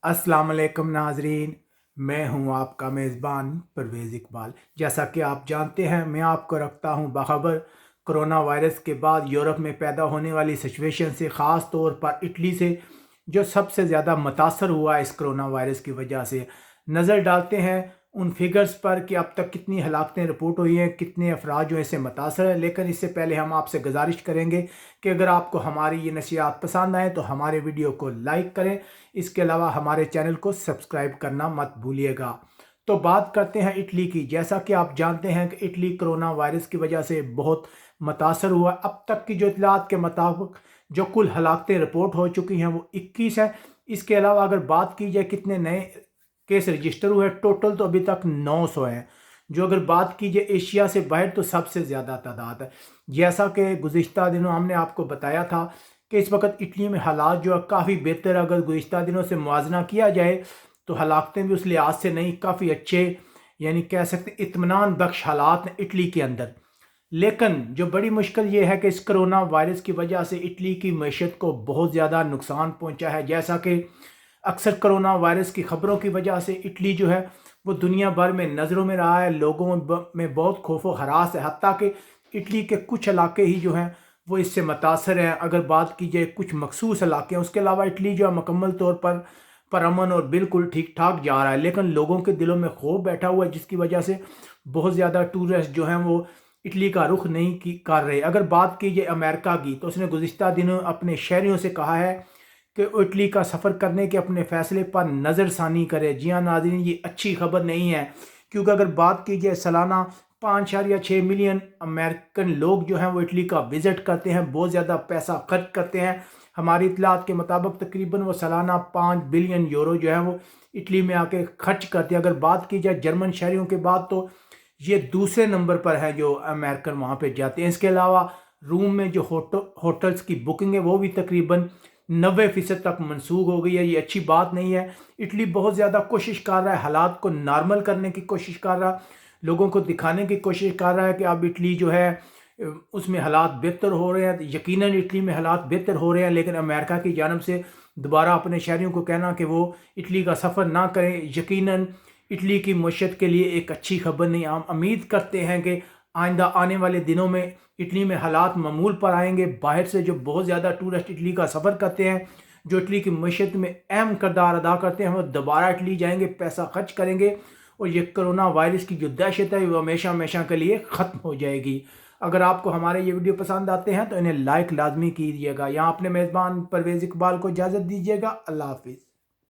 अस्सलाम वालेकुम नाजरीन, मैं हूं आपका मेज़बान परवेज़ इकबाल। जैसा कि आप जानते हैं, मैं आपको रखता हूं बाखबर कोरोना वायरस के बाद यूरोप में पैदा होने वाली सिचुएशन से, ख़ास तौर पर इटली से, जो सबसे ज़्यादा मुतासर हुआ इस कोरोना वायरस की वजह से। नज़र डालते हैं उन फिगर्स पर कि अब तक कितनी हलाकतें रिपोर्ट हुई हैं, कितने अफराद जो इससे मुतासर हैं। लेकिन इससे पहले हम आपसे गुजारिश करेंगे कि अगर आपको हमारी ये नशियात पसंद आए तो हमारे वीडियो को लाइक करें। इसके अलावा हमारे चैनल को सब्सक्राइब करना मत भूलिएगा। तो बात करते हैं इटली की। जैसा कि आप जानते हैं कि इटली कोरोना वायरस की वजह से बहुत मुतासर हुआ। अब तक की जो इतलात के मुताबिक जो कुल हलाकतें रिपोर्ट हो चुकी हैं वो 21 हैं। इसके अलावा अगर बात की जाए कितने नए केस रजिस्टर हुए, टोटल तो अभी तक 900 हैं। जो अगर बात कीजिए एशिया से बाहर तो सबसे ज़्यादा तादाद है। जैसा कि गुज़िश्ता दिनों हमने आपको बताया था कि इस वक्त इटली में हालात जो है काफ़ी बेहतर, अगर गुज़िश्ता दिनों से मुआवजा किया जाए तो हलाकतें भी उस लिहाज से नहीं, काफ़ी अच्छे, यानी कह सकते इत्मीनान बख्श हालात हैं इटली के अंदर। लेकिन जो बड़ी मुश्किल ये है कि इस कोरोना वायरस की वजह से इटली की मईशत को बहुत ज़्यादा नुकसान पहुंचा है। जैसा कि अक्सर कोरोना वायरस की ख़बरों की वजह से इटली जो है वो दुनिया भर में नज़रों में रहा है, लोगों में बहुत खौफ व हरास है। हत्ता कि इटली के कुछ इलाके ही जो हैं वो इससे मुतासर हैं। अगर बात की जाए कुछ मखसूस इलाके हैं, उसके अलावा इटली जो है मुकम्मल तौर पर परअमन और बिल्कुल ठीक ठाक जा रहा है। लेकिन लोगों के दिलों में खौफ बैठा हुआ है, जिसकी वजह से बहुत ज़्यादा टूरिस्ट जो हैं वो इटली का रुख नहीं कर रहे। अगर बात की जाए अमेरिका की, तो उसने गुज़िश्ता दिनों अपने शहरियों से कहा है कि इटली का सफ़र करने के अपने फ़ैसले पर नज़रसानी करे। जी हाँ नाज़रीन, ये अच्छी खबर नहीं है, क्योंकि अगर बात की जाए सालाना 5.6 मिलियन अमेरिकन लोग जो हैं वो इटली का विज़िट करते हैं, बहुत ज़्यादा पैसा खर्च करते हैं। हमारी इतलात के मुताबिक तकरीबन वो सालाना 5 बिलियन यूरो जो है वो इटली में आके खर्च करते हैं। अगर बात की जाए जर्मन शहरियों के बाद तो ये दूसरे नंबर पर है जो अमेरिकन वहाँ पे जाते हैं। इसके अलावा रूम में जो होटल्स की बुकिंग है वो भी तकरीबन 90% तक मनसूख हो गई है। ये अच्छी बात नहीं है। इटली बहुत ज़्यादा कोशिश कर रहा है, हालात को नॉर्मल करने की कोशिश कर रहा है, लोगों को दिखाने की कोशिश कर रहा है कि अब इटली जो है उसमें हालात बेहतर हो रहे हैं। यकीनन इटली में हालात बेहतर हो रहे हैं, लेकिन अमेरिका की जानब से दोबारा अपने शहरियों को कहना कि वो इटली का सफ़र ना करें, यकीनन इटली की मईशत के लिए एक अच्छी खबर नहीं। हम उम्मीद करते हैं कि आइंदा आने वाले दिनों में इटली में हालात मामूल पर आएंगे। बाहर से जो बहुत ज़्यादा टूरिस्ट इटली का सफ़र करते हैं, जो इटली की मईशत में अहम किरदार अदा करते हैं, वो दोबारा इटली जाएंगे, पैसा खर्च करेंगे और ये कोरोना वायरस की जो दहशत है वो हमेशा हमेशा के लिए ख़त्म हो जाएगी। अगर आपको हमारे ये वीडियो पसंद आते हैं तो इन्हें लाइक लाजमी कीजिएगा। यहाँ अपने मेज़बान परवेज़ इकबाल को इजाज़त दीजिएगा। अल्लाह हाफिज़।